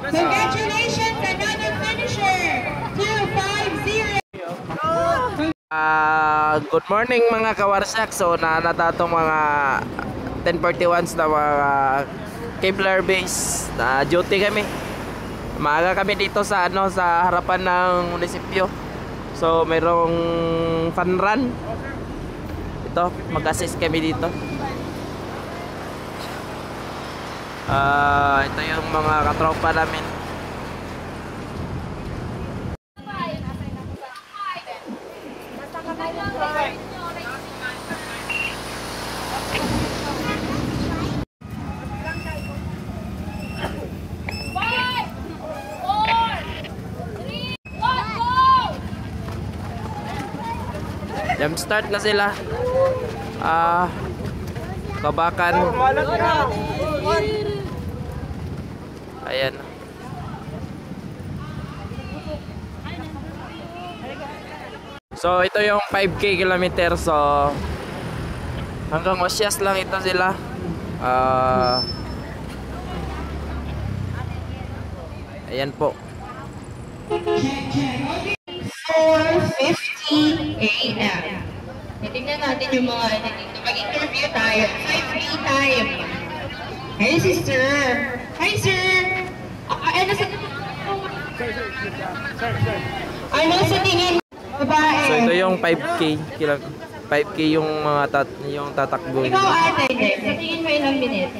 Congratulations, another finisher. 250. Good morning mga kawarsak. So natong mga 1041s na mga Kevlar base na duty kami. Maaga kami dito sa sa harapan ng munisipyo. So mayroong fun run. Ito, mag-assist kami dito. Ito yung mga katropa namin. Jump start na sila. Kabakan. Ayan. So ito yung 5K kilometer. So hanggang Osyas lang ito sila. Ayan po. 4:50 AM. Titignan natin yung mga dito. Mag-interview tayo. 5K time. Hey sister. Hi sir. Ano sa tingin babae? So ito yung 5K. 5K yung mga yung tatakbo. Ikaw ate, sa tingin mo ilang minutes?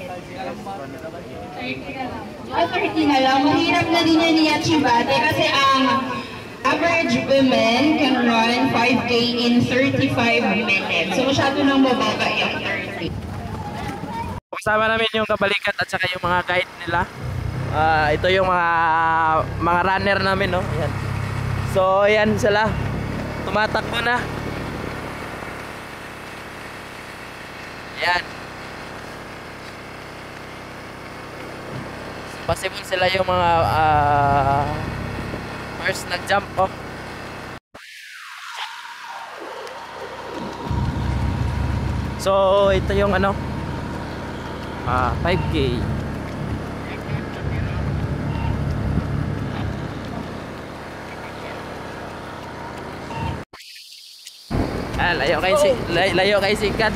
30 na lang. Mahirap na din yan ni Yachibate kasi ang average women can run 5K in 35 minutes. So masyado nang mababa yung 30. Kasama namin yung kabalikat at saka yung mga guide nila. Ito yung mga runner namin, no? Ayan. So ayan sila. Tumatakbo na. Ayan. So, possible sila yung mga first nag-jump off. So ito yung 5K. Layo kay sikat.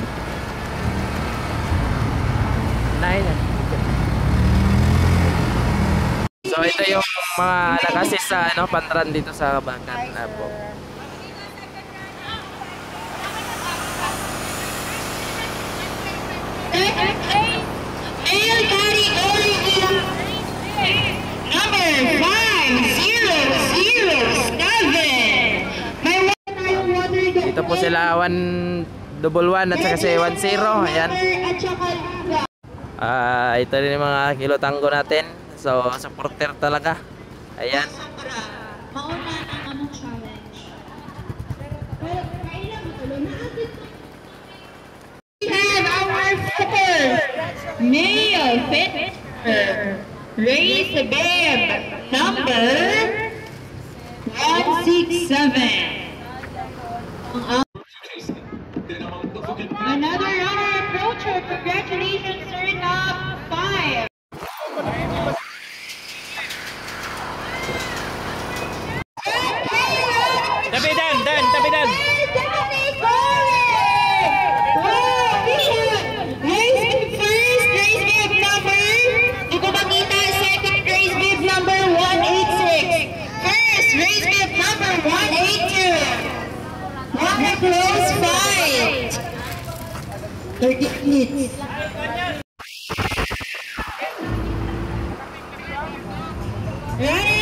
So ito yung mga nag-assist sa pantran dito sa Kabakan po. Number 5007. Dito po sila 111 at saka si 10. Ayan. Ito rin yung mga kilotanggo natin. So supporter talaga. Ayan. Mauna ang among challenge. We have our male fitter. Raise the bib. Number 167. Another runner approacher. Congratulations, sir. Top 5. Tabidan. Close fight. 30 minutes. Ready?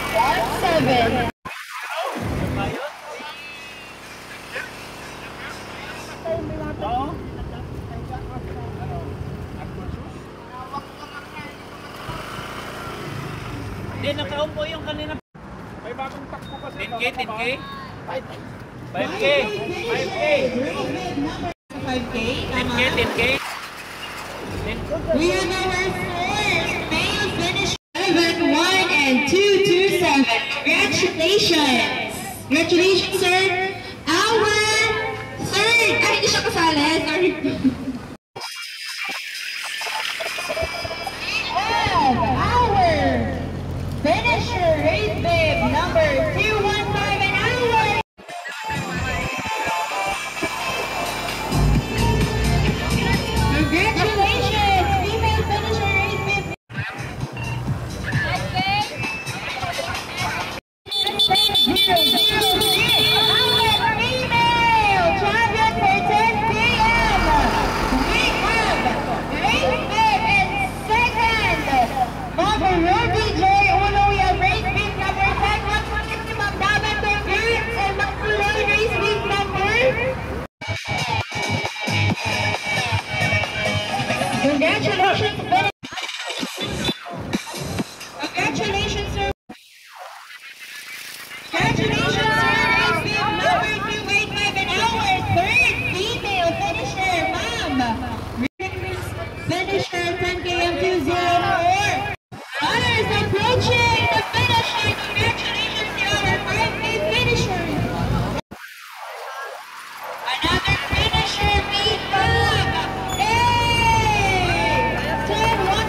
517. Hindi, nakaupo yung kanina. May bagong takbo kasi. 10K? 5K? 10K? We have our fourth male finish 7-1 and 2-2-7. Congratulations! Congratulations, sir! Our third! Ay, hindi siya kasali. Sorry. Congratulations, Ben. Congratulations, sir. Congratulations, sir. Race team number 285 and our third female finisher, ma'am. Finisher 10 km 204. Honors approaching the finish line. Congratulations to our 5K finishers. Another finisher, B5. Hey! 10-1.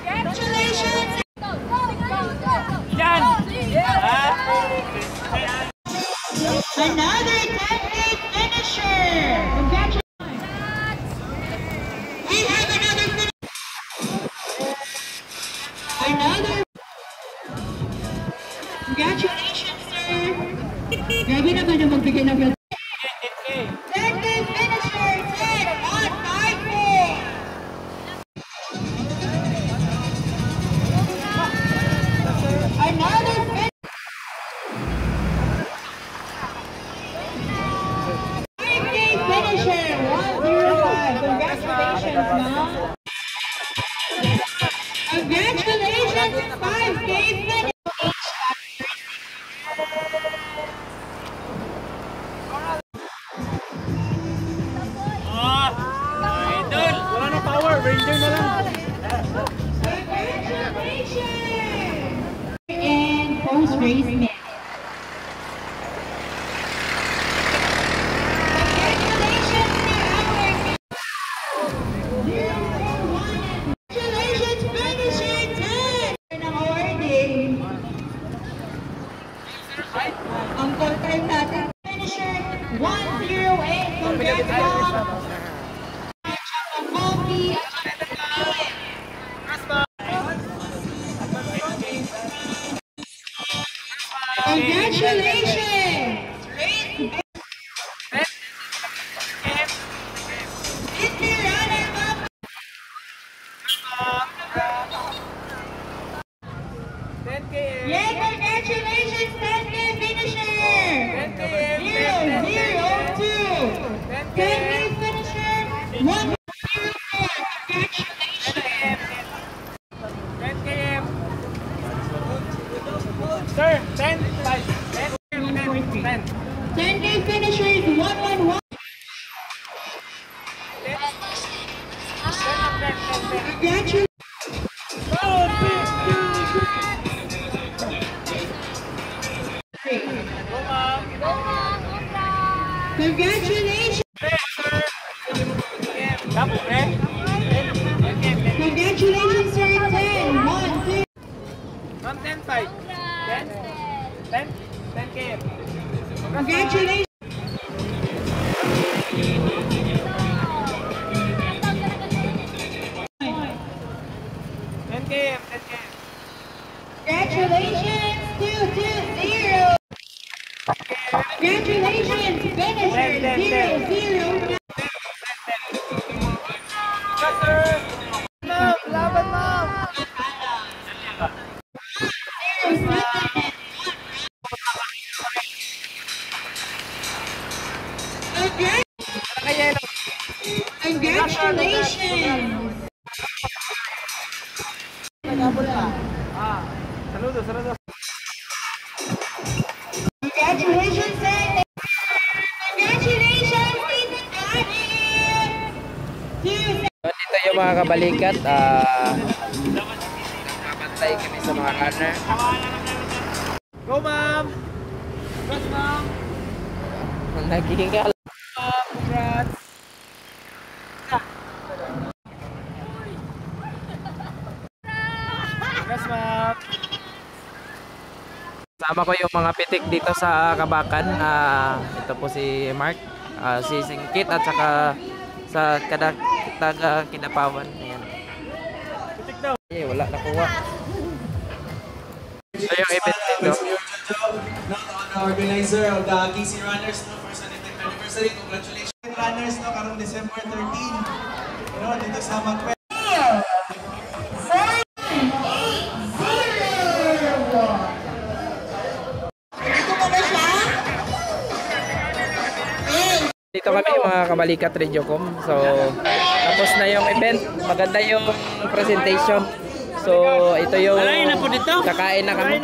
Congratulations. Another 10K finisher. Congratulations. We have another finisher. Another. Congratulations, sir. Grabe naman yung magbigay ng 10K finisher. 10-1-5-4. Another finisher. 5K finisher. 105. Congratulations, ma'am. Congratulations, 5K finisher. Wala na power, ranger na lang. Congratulations! And post-race minute. Congratulations to our Congratulations, finisher 10! Ng awarding. Ang call time natin, finisher 108. Congrats, ma'am! Coffee at congratulations! It's your runner, ma'am. Yeah, congratulations, 10K finisher! 002! 10K finisher, 104! Congratulations! Sir, 10, 5, 10, 10K finishers, 111. Congratulations. Congratulations. Congratulations, sir. 10, 1, 2. 10, 5, 10, 10, 10 km. Congratulations. Congratulations, 220. Congratulations, finisher 009. Ma'am, laban ma'am. 07. Congratulations. Saludos, saludos. Congratulations, sir. Congratulations, Tita Johnny. Dito yung mga kabalikat, nagpapantay kami sa mga runner. Go, ma'am! Congrats, ma'am! Naghihingal. Congrats! Congrats, ma'am! Sama ko yung mga pitik dito sa Kabakan. Ito po si Mark, si Singkit at saka sa taga Kinapawan. Ayan. Pitik daw. Eh, wala nakuha. Ito yung event dito. Organizer of the KC Runners no, for 75th anniversary. Congratulations runners no, karong December 13. Dito sa Macpel. Ito ba ba siya? nandito kami mga kabalikat Radiocom. So, tapos na yung event. Maganda yung presentation. So, ito yung kakain na kami.